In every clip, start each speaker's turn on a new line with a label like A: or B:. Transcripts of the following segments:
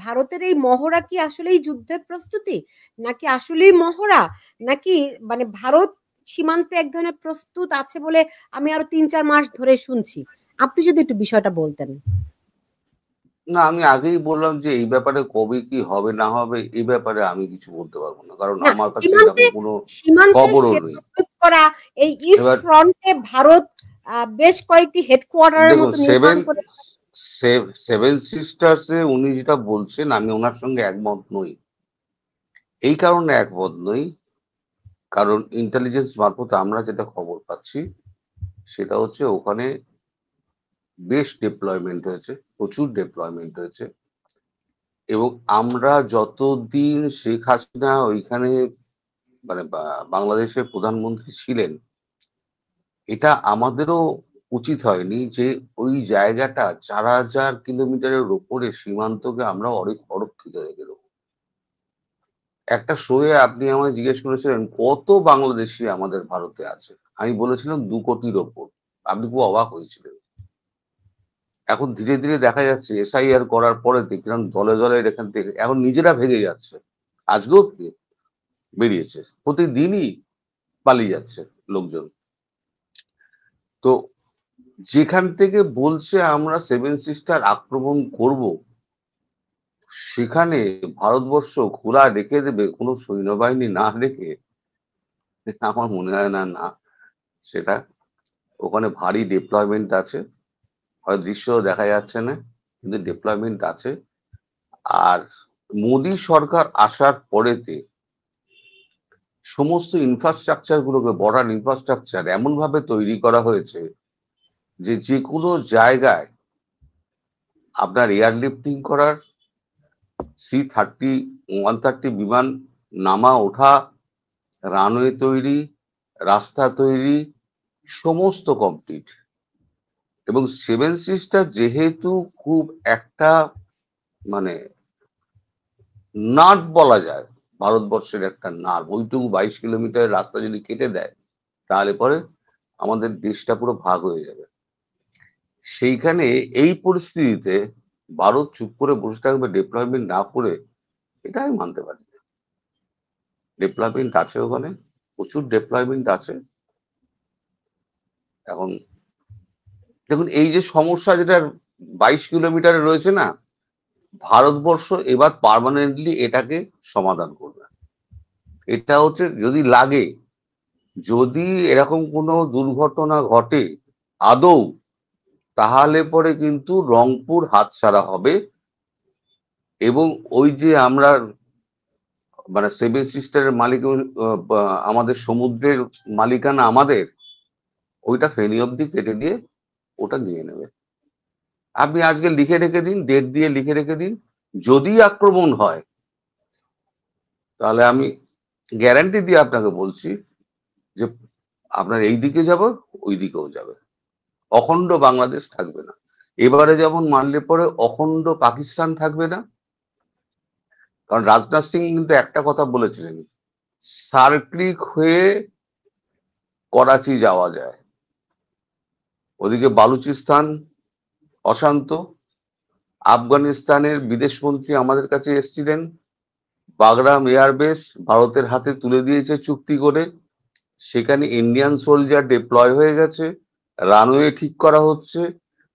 A: ভারতের এই মহড়া কি আসলেই যুদ্ধের প্রস্তুতি, নাকি আসলেই মহড়া, নাকি মানে ভারত সীমান্তে এক ধরনের প্রস্তুত আছে বলে আমি আরো 3-4 মাস ধরে শুনছি। আপনি যদি একটু বিষয়টা বলতেন।
B: না, আমি আগেই বললাম যে এই ব্যাপারে কবে কি হবে না হবে এই ব্যাপারে আমি কিছু বলতে পারবো না, কারণ
A: না,
B: আমার কাছে
A: সীমান্তে
B: এরকম কোনো
A: সীমান্তে
B: খবরও নেই।
A: সেতু ঠিক করা, এই ইস্ট
B: এবার
A: ফ্রন্টে ভারত বেশ কয়েকটি হেডকোয়ার্টারের
B: দেখুন,
A: মতো নির্মাণ করে।
B: সেভেন সিস্টার্সে উনি যেটা বলছেন আমি ওনার সঙ্গে একমত নই। এই কারণে একমত নই, কারণ ইন্টেলিজেন্স মারফত আমরা যেটা খবর পাচ্ছি সেটা হচ্ছে ওখানে বেশ ডেপ্লয়মেন্ট হয়েছে, প্রচুর ডেপ্লয়মেন্ট হয়েছে। এবং আমরা যতদিন শেখ হাসিনা ওইখানে মানে বাংলাদেশের প্রধানমন্ত্রী ছিলেন, এটা আমাদেরও উচিত হয়নি যে ওই জায়গাটা 4,000 কিলোমিটারের ওপরে সীমান্তকে আমরা অরক্ষিত রেখে দেবো। একটা শোয়ে আপনি আমায় জিজ্ঞেস করেছিলেন কত বাংলাদেশি আমাদের ভারতে আছে, আমি বলেছিলাম 2 কোটির ওপর। আপনি খুব অবাক হয়েছিলেন। এখন ধীরে ধীরে দেখা যাচ্ছে এসআইআর করার পরে দেখলাম দলে দলে এখান থেকে এখন নিজেরা ভেগে যাচ্ছে। আজকেও বেরিয়েছে, প্রতিদিনই পালিয়ে যাচ্ছে লোকজন। তো যেখান থেকে বলছে আমরা সেভেন সিস্টার আক্রমণ করব, সেখানে ভারতবর্ষ খোলা রেখে দেবে কোনো সৈন্যবাহিনী না রেখে, আমার মনে হয় না। না, সেটা ওখানে ভারী ডিপ্লয়মেন্ট আছে, হয়তো দৃশ্য দেখা যাচ্ছে না, কিন্তু ডিপ্লয়মেন্ট আছে। আর মোদী সরকার আসার পরেতে সমস্ত ইনফ্রাস্ট্রাকচার গুলোকে, বর্ডার ইনফ্রাস্ট্রাকচার এমন ভাবে তৈরি করা হয়েছে যে যে কোনো জায়গায় আপনার এয়ারলিফটিং করার, C-130 বিমান নামা ওঠা, রানওয়ে তৈরি, রাস্তা তৈরি, সমস্ত কমপ্লিট। এবং সেভেন সিস্টার যেহেতু খুব একটা মানে নাট বলা যায়, ভারতবর্ষের একটা নাট, ওইটুকু 22 কিলোমিটারের রাস্তা যদি কেটে দেয় তাহলে পরে আমাদের দেশটা পুরো ভাগ হয়ে যাবে। সেইখানে এই পরিস্থিতিতে ভারত চুপ করে বসে থাকবে ডিপ্লয়মেন্ট না করে, এটা আমি মানতে পারি না। ডিপ্লয়মেন্ট আছে ওখানে, প্রচুর ডিপ্লয়মেন্ট আছে। এখন দেখুন এই যে সমস্যা যেটা 22 কিলোমিটারে রয়েছে না, ভারতবর্ষ এবার পার্মানেন্টলি এটাকে সমাধান করবে। এটা হচ্ছে যদি লাগে, যদি এরকম কোনো দুর্ঘটনা ঘটে আদৌ, তাহলে পরে কিন্তু রংপুর হাতছাড়া হবে। এবং ওই যে আমরা মানে সেভেন সিস্টারের মালিক, আমাদের সমুদ্রের মালিকানা আমাদের, ওইটা ফেনী অব্দি কেটে দিয়ে ওটা নিয়ে নেবে। আপনি আজকে লিখে রেখে দিন, ডেট দিয়ে লিখে রেখে দিন, যদি আক্রমণ হয় তাহলে আমি গ্যারান্টি দিয়ে আপনাকে বলছি যে আপনার এই দিকে যাবে, ওই দিকেও যাবে, অখণ্ড বাংলাদেশ থাকবে না। এবারে যেমন মানলে পরে অখণ্ড পাকিস্তান থাকবে না। কারণ রাজনাথ সিং কিন্তু একটা কথা বলেছিলেন, সার্ক্লিক হয়ে করাচি যাওয়া যায়। ওদিকে বালুচিস্তান অশান্ত, আফগানিস্তানের বিদেশমন্ত্রী আমাদের কাছে এসেছিলেন, বাগরাম এয়ারবেস ভারতের হাতে তুলে দিয়েছে চুক্তি করে, সেখানে ইন্ডিয়ান সোলজার ডিপ্লয় হয়ে গেছে, রানওয়ে ঠিক করা হচ্ছে,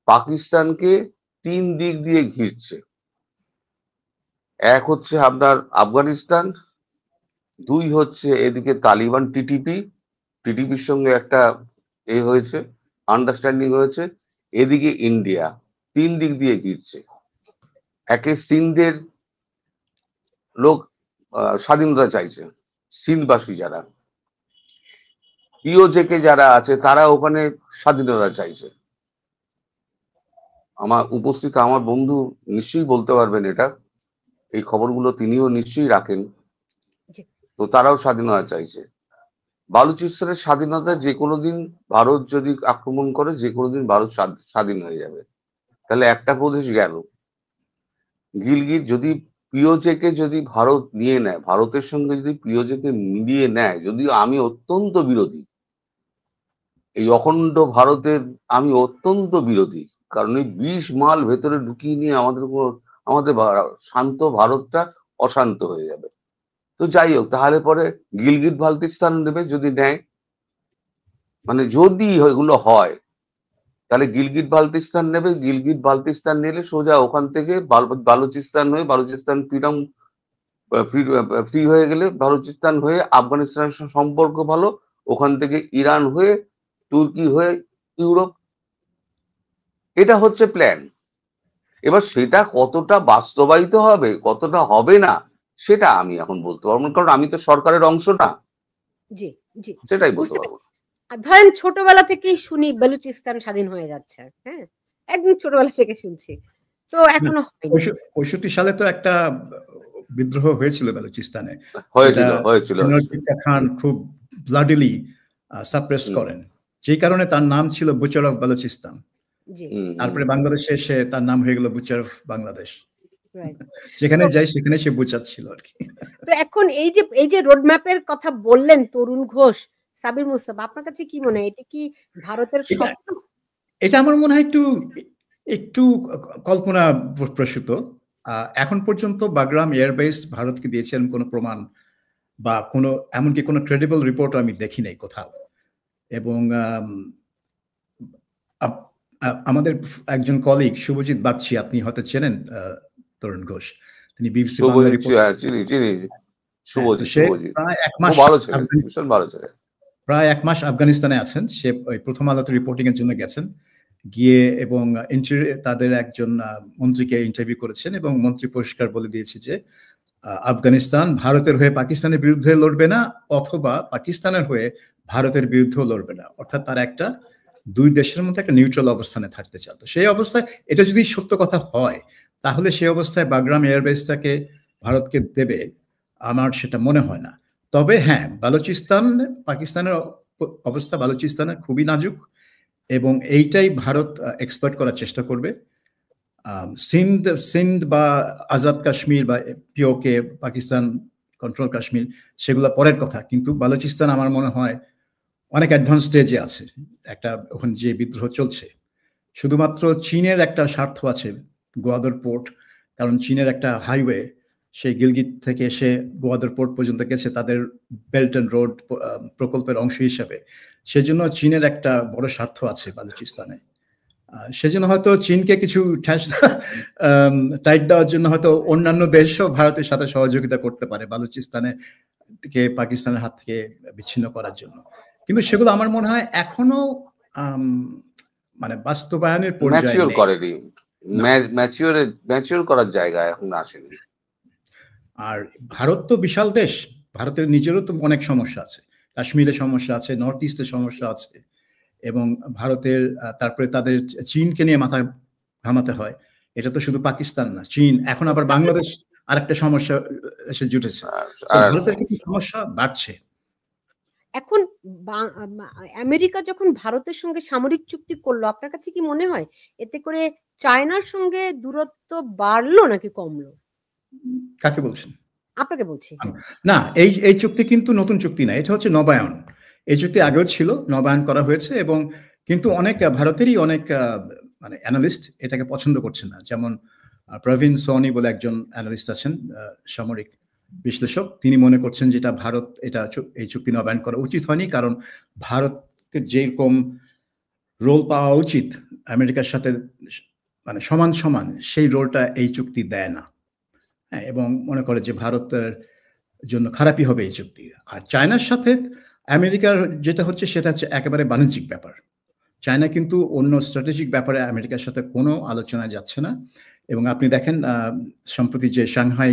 B: পাকিস্তানকে 3 দিক দিয়ে ঘিরছে। এক হচ্ছে আপনার আফগানিস্তান, 2 হচ্ছে এদিকে তালিবান, টিটিপির সঙ্গে একটা হয়েছে, আন্ডারস্ট্যান্ডিং হয়েছে, এদিকে ইন্ডিয়া, 3 দিক দিয়ে ঘিরছে। একে সিন্ধের লোক স্বাধীনতা চাইছে, সিন্ধবাসী যারা, পিওজেকে যারা আছে তারা ওখানে স্বাধীনতা চাইছে। আমার উপস্থিত আমার বন্ধু নিশ্চয়ই বলতে পারবেন এটা, এই খবরগুলো তিনিও নিশ্চয়ই রাখেন। তো তারাও স্বাধীনতা চাইছে। বালুচিস্তানের স্বাধীনতা যে কোনো দিন ভারত যদি আক্রমণ করে, যে কোনো দিন ভারত স্বাধীন হয়ে যাবে। তাহলে একটা প্রদেশ গেল। গিলগিট যদি পিওজেকে যদি ভারত নিয়ে নেয়, ভারতের সঙ্গে যদি পিওজেকে মিলিয়ে নেয়, যদিও আমি অত্যন্ত বিরোধী এই অখণ্ড ভারতের, আমি অত্যন্ত বিরোধী। কারণ এই 20 মাইল ভেতরে ঢুকিয়ে নিয়ে আমাদের কোনো আমাদের শান্ত ভারতটা অশান্ত হয়ে যাবে। তো যাই হোক, তাহলে পরে গিলগিট বালতিস্তান নেবে যদি নেয়, মানে যদি এগুলো হয় তাহলে গিলগিট বালতিস্তান নেবে। গিলগিট বালতিস্তান নিলে সোজা ওখান থেকে বালুচিস্তান হয়ে, বালুচিস্তান ফ্রিডম ফ্রি হয়ে গেলে বালুচিস্তান হয়ে আফগানিস্তানের সঙ্গে সম্পর্ক ভালো, ওখান থেকে ইরান হয়ে তুর্কি হয়ে ইউরোপ। এটা হচ্ছে প্ল্যান। এবার সেটা কতটা বাস্তবায়িত হবে, কতটা হবে না, সেটা আমি এখন বলতে পারবো না, কারণ আমি তো সরকারের অংশ না।
A: জি, জি,
B: সেটাই বলতে
A: বুঝতে
B: পারবো।
A: পেরেছি। আর ধরেন ছোটবেলা থেকেই শুনি বেলুচিস্তান স্বাধীন হয়ে যাচ্ছে, হ্যাঁ, একদম ছোটবেলা থেকে শুনছি, তো এখনো হয়নি।
C: 65 সালে তো একটা বিদ্রোহ হয়েছিল বেলুচিস্তানে, যেটা
B: হয়েছিল
C: জেনারেল জিয়া খান খুব ব্লাডিলি সাপ্রেস করেন, যেই কারণে তার নাম ছিল বুচার অফ বেলুচিস্তান।
A: জি,
C: তারপরে বাংলাদেশে এসে তার নাম হয়ে গেল বুচার অফ বাংলাদেশ।
A: রাইট।
C: যেখানে যাই সেখানে সে বুচার ছিল আর কি।
A: তো এখন এই যে রোডম্যাপের কথা বললেন তরুণ ঘোষ, সাবির মুস্তাফা, আপনার কাছে কি মনে হয় এটা কি ভারতের স্বপ্ন?
C: এটা আমার মনে হয় একটু একটু কল্পনা প্রসূত। এখন পর্যন্ত বাগরাম এয়ারবেস ভারতকে দিয়েছেন কোনো প্রমাণ বা কোনো এমনকি কোনো ক্রেডিবল রিপোর্ট আমি দেখি নাই কোথাও। এবং আমাদের একজন কলিগ শুভজিৎ বাগচি, আপনি হয়তো চেনেন তরুণ ঘোষ, তিনি বিবিসি বাংলা রিপোর্ট, প্রায় 1 মাস আফগানিস্তানে আছেন। সে ওই প্রথম আলোতে রিপোর্টিং এর জন্য গেছেন, গিয়ে এবং তাদের একজন মন্ত্রীকে ইন্টারভিউ করেছেন এবং মন্ত্রী পরিষ্কার বলে দিয়েছে যে আফগানিস্তান ভারতের হয়ে পাকিস্তানের বিরুদ্ধে লড়বে না, অথবা পাকিস্তানের হয়ে ভারতের বিরুদ্ধেও লড়বে না। অর্থাৎ তার একটা দুই দেশের মধ্যে একটা নিউট্রাল অবস্থানে থাকতে চান। তো সেই অবস্থায় এটা যদি সত্য কথা হয়, তাহলে সেই অবস্থায় বাগরাম এয়ারবেসটাকে ভারতকে দেবে আমার সেটা মনে হয় না। তবে হ্যাঁ, বালুচিস্তান, পাকিস্তানের অবস্থা বালুচিস্তানের খুবই নাজুক এবং এইটাই ভারত এক্সপ্লয়েট করার চেষ্টা করবে। সিন্ধ বা আজাদ কাশ্মীর বা পিওকে, পাকিস্তান কন্ট্রোল কাশ্মীর, সেগুলো পরের কথা, কিন্তু বালুচিস্তান আমার মনে হয় অনেক অ্যাডভান্স স্টেজে আছে। একটা ওখানে যে বিদ্রোহ চলছে, শুধুমাত্র চীনের একটা স্বার্থ আছে গোয়াদর পোর্ট, কারণ চীনের একটা হাইওয়ে সেই গিলগিট থেকে এসে গোয়াদর পোর্ট পর্যন্ত গেছে তাদের বেল্ট অ্যান্ড রোড প্রকল্পের অংশ হিসাবে। সেজন্য চীনের একটা বড় স্বার্থ আছে বালুচিস্তানে। সেজন্য হয়তো চীনকে কিছু টাইট দেওয়ার জন্য হয়তো অন্যান্য দেশও ভারতের সাথে সহযোগিতা করতে পারে বালুচিস্তানে থেকে পাকিস্তানের হাত থেকে বিচ্ছিন্ন করার জন্য। কিন্তু সেগুলো আমার মনে হয় এখনো মানে বাস্তবায়নের পর্যায়ে
B: ম্যাচিওর করার জায়গায় এখন আসেনি।
C: আর ভারত তো বিশাল দেশ, ভারতের নিজেরও তো অনেক সমস্যা আছে, কাশ্মীরের সমস্যা আছে, নর্থ ইস্টের সমস্যা আছে, এবং ভারতের তারপরে তাদের চীনকে নিয়ে মাথা ঘামাতে হয়। এটা তো শুধু পাকিস্তান না, চীন, এখন আবার বাংলাদেশ আরেকটা সমস্যা এসে জুটেছে। ভারতের কিন্তু সমস্যা বাড়ছে।
A: এখন আমেরিকা যখন ভারতের সঙ্গে সামরিক চুক্তি করলো, আপনার কাছে কি মনে হয় এতে করে চায়নার সঙ্গে দূরত্ব বাড়লো নাকি কমলো?
C: কাকে বলছেন?
A: আপনাকে বলছি।
C: না, এই চুক্তি কিন্তু নতুন চুক্তি না, এটা হচ্ছে নবায়ন। এই চুক্তি আগেও ছিল, নবায়ন করা হয়েছে, এবং কিন্তু অনেক ভারতেরই অনেক মানে অ্যানালিস্ট এটাকে পছন্দ করছে না। যেমন প্রবীণ সোনি বলে একজন অ্যানালিস্ট আছেন, সামরিক বিশ্লেষক, তিনি মনে করছেন যেটা ভারত এই চুক্তি নবায়ন করা উচিত হয়নি, কারণ ভারতের যেরকম রোল পাওয়া উচিত আমেরিকার সাথে মানে সমান সমান, সেই রোলটা এই চুক্তি দেয় না। এবং মনে করে যে ভারতের জন্য খারাপই হবে এই চুক্তি। আর চায়নার সাথে আমেরিকার যেটা হচ্ছে সেটা হচ্ছে একেবারে বাণিজ্যিক ব্যাপার। চায়না কিন্তু অন্য স্ট্র্যাটেজিক ব্যাপারে আমেরিকার সাথে কোনো আলোচনায় যাচ্ছে না। এবং আপনি দেখেন সম্প্রতি যে সাংহাই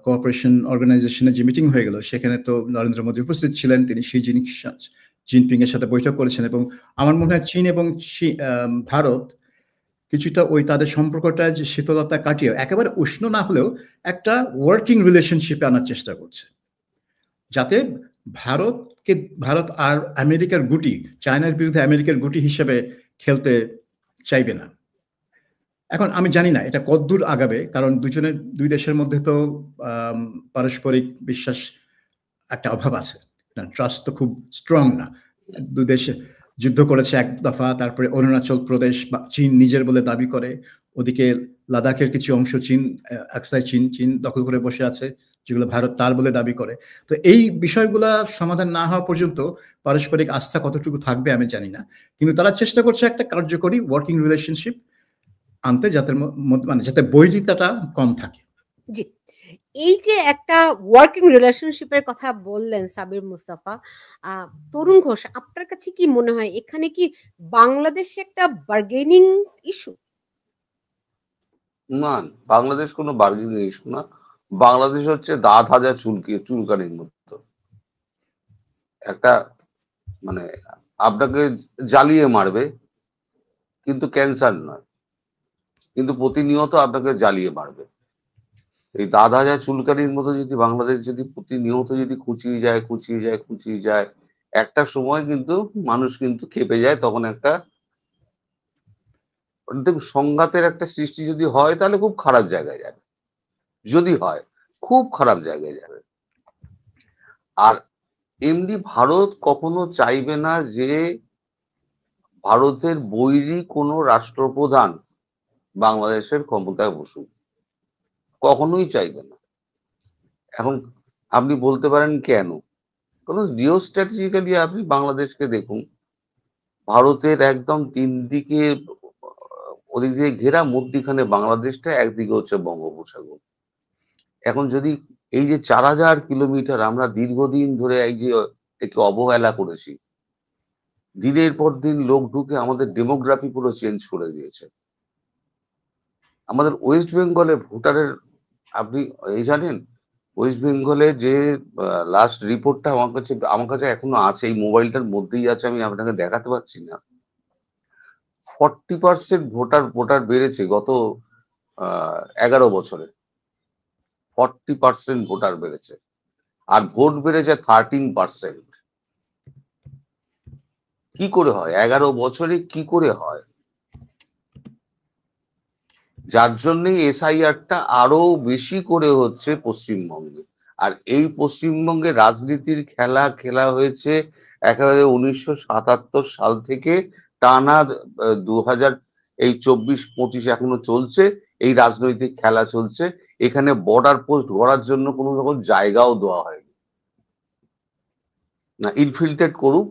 C: কোঅপারেশন অর্গানাইজেশনে যে মিটিং হয়ে গেল, সেখানে তো নরেন্দ্র মোদী উপস্থিত ছিলেন, তিনি শি জিনপিং এর সাথে বৈঠক করেছেন। এবং আমার মনে হয় চীন এবং ভারত কিছুটা ওই তাদের সম্পর্কটা যে শীতলতা কাটিয়ে একেবারে উষ্ণ না হলেও একটা ওয়ার্কিং রিলেশনশিপে আনার চেষ্টা করছে, যাতে ভারত আর আমেরিকার গুটি, চায়নার বিরুদ্ধে আমেরিকার গুটি হিসেবে খেলতে চাইবে না। এখন আমি জানি না এটা কতদূর আগাবে, কারণ দুই দেশের মধ্যে তো পারস্পরিক বিশ্বাস একটা অভাব আছে, ট্রাস্ট তো খুব স্ট্রং না। দুই দেশে যুদ্ধ করেছে এক দফা, তারপরে অরুণাচল প্রদেশ চীন নিজের বলে দাবি করে, ওদিকে লাদাখের কিছু অংশ চীন, আকসাই চীন দখল করে বসে আছে, যেগুলো ভারত তার বলে দাবি করে। তো এই বিষয়গুলা সমাধান না হওয়া পর্যন্ত পারস্পরিক আস্থা কতটুকু থাকবে আমি জানি না, কিন্তু তারা চেষ্টা করছে একটা কার্যকরী ওয়ার্কিং রিলেশনশিপ আনতে, যাতে বৈরিতাটা কম থাকে।
A: জি, এই যে একটা ওয়ার্কিং রিলেশনশিপের কথা বললেন সাবির মুস্তাফা, তরুণ ঘোষ, আপনার কাছে কি মনে হয় এখানে কি বাংলাদেশে একটা বার্গেনিং ইস্যু?
B: না, বাংলাদেশ কোনো বার্গেনিং ইস্যু না। বাংলাদেশ হচ্ছে দাঁত হাজা চুলকানির মতো একটা, মানে আপনাকে জ্বালিয়ে মারবে, কিন্তু ক্যান্সার নয়, কিন্তু প্রতিনিয়ত আপনাকে জ্বালিয়ে মারবে। এই দাঁত হাজা চুলকানির মতো যদি বাংলাদেশ যদি প্রতিনিয়ত যদি খুঁচিয়ে যায়, একটা সময় কিন্তু মানুষ কিন্তু খেপে যায়। তখন একটা সংঘাতের একটা সৃষ্টি যদি হয়, তাহলে খুব খারাপ জায়গায় যাবে। যদি হয়, খুব খারাপ জায়গায় যাবে। আর এমনি ভারত কখনো চাইবে না যে ভারতের বৈরী কোনো রাষ্ট্রপ্রধান বাংলাদেশের ক্ষমতায় বসুক, কখনোই চাইবে না। এখন আপনি বলতে পারেন কেন? কারণ জিও স্ট্র্যাটেজিক্যালি আপনি বাংলাদেশকে দেখুন, ভারতের একদম তিন দিকে ওদিক দিয়ে ঘেরা, মধ্যিখানে বাংলাদেশটা, একদিকে হচ্ছে বঙ্গোপসাগর। এখন যদি এই যে 4000 কিলোমিটার আমরা দীর্ঘদিন ধরে এই যে একে অবহেলা করেছি, দিনের পর দিন লোক ঢুকে আমাদের ডেমোগ্রাফি পুরো চেঞ্জ করে দিয়েছে। আমাদের ওয়েস্ট বেঙ্গলে ভোটারের, আপনি এই জানেন, ওয়েস্ট বেঙ্গলে যে লাস্ট রিপোর্টটা আমার কাছে এখনো আছে, এই মোবাইলটার মধ্যেই আছে, আমি আপনাকে দেখাতে পারছি না। 40% ভোটার বেড়েছে গত 11 বছরে। 40% ভোটার বেড়েছে, আর ভোট বেড়েছে 13%। কি করে হয় 11 বছরে, কি করে হয়? যার জন্যই এসআইআরটা আরো বেশি করে হচ্ছে পশ্চিমবঙ্গে। আর এই পশ্চিমবঙ্গে রাজনীতির খেলা হয়েছে একেবারে 1977 সাল থেকে টানা 2000, এই 24-25 এখনো চলছে, এই রাজনৈতিক খেলা চলছে। এখানে বর্ডার পোস্ট গড়ার জন্য কোনো রকম জায়গাও দেওয়া হয়নি। না, ইনফিল্ট্রেট করুক,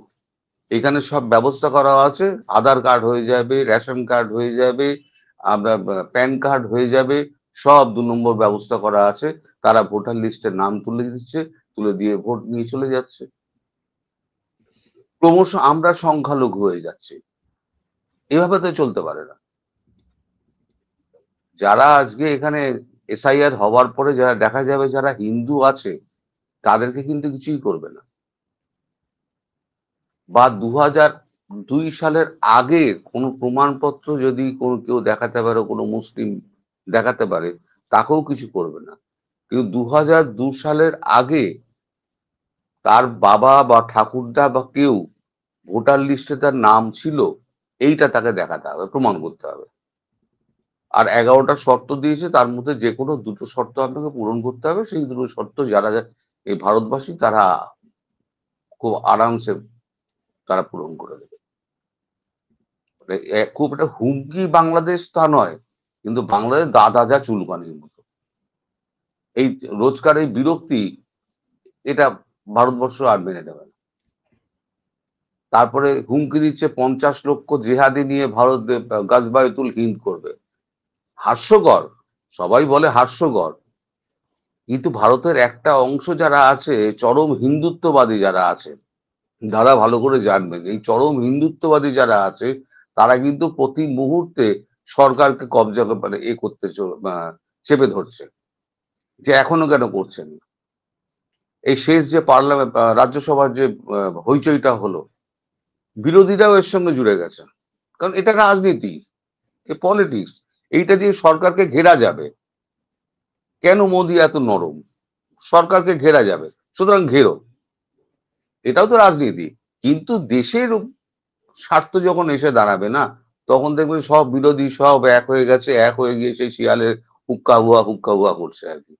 B: এখানে সব ব্যবস্থা করা আছে। আধার কার্ড হয়ে যাবে, রেশন কার্ড হয়ে যাবে, আপনার প্যান কার্ড হয়ে যাবে, সব 2 নম্বর ব্যবস্থা করা আছে। তারা ভোটার লিস্টে নাম তুলে দিচ্ছে, তুলে দিয়ে ভোট নিয়ে চলে যাচ্ছে। ক্রমশ আমরা সংখ্যালঘু হয়ে যাচ্ছি। এভাবে তো চলতে পারে না। যারা আজকে এখানে এসআইআর হওয়ার পরে যারা দেখা যাবে যারা হিন্দু আছে, তাদেরকে কিন্তু কিছুই করবে না। বা 2002 সালের আগে কোনো প্রমাণপত্র যদি কেউ দেখাতে পারে, কোনো মুসলিম দেখাতে পারে, তাকেও কিছু করবে না। কিন্তু 2002 সালের আগে তার বাবা বা ঠাকুরদা বা কেউ ভোটার লিস্টে তার নাম ছিল, এইটা তাকে দেখাতে হবে, প্রমাণ করতে হবে। আর 11টা শর্ত দিয়েছে, তার মধ্যে যে কোনো 2টো শর্ত আপনাকে পূরণ করতে হবে। সেই 2টো শর্ত যারা এই ভারতবাসী, তারা খুব আরামসে তারা পূরণ করে দেবে। খুব একটা হুমকি বাংলাদেশ তা নয়, কিন্তু বাংলাদেশ দাঁত হাজা চুলকানির মতো। এই রোজকার এই বিরক্তি, এটা ভারতবর্ষ আর মেনে নেবে না। তারপরে হুমকি দিচ্ছে 50 লক্ষ জেহাদি নিয়ে ভারত গাজবায়তুল হিন্দ করবে। হাস্যকর, সবাই বলে হাস্যকর, কিন্তু ভারতের একটা অংশ যারা আছে, চরম হিন্দুত্ববাদী যারা আছে, দাদা ভালো করে জানবেন, এই চরম হিন্দুত্ববাদী যারা আছে, তারা কিন্তু প্রতি মুহূর্তে সরকারকে কবজা মানে করতে চেপে ধরছে, যে এখনো কেন করছেন না। এই শেষ যে পার্লামেন্ট রাজ্যসভার যে হইচইটা হলো, বিরোধীরাও এর সঙ্গে জুড়ে গেছে। কারণ এটা রাজনীতি, এ পলিটিক্স। এইটা দিয়ে সরকারকে ঘেরা যাবে। কেন মোদি এত নরম? সরকারকে ঘেরা যাবে, সুতরাং ঘেরো, এটাও তো রাজনীতি। কিন্তু দেশের স্বার্থ যখন এসে দাঁড়াবে না, তখন দেখবেন সব বিরোধী সব এক হয়ে গেছে, এক হয়ে গিয়ে সেই শিয়ালের হুক্কা হুয়া করছে আর কি।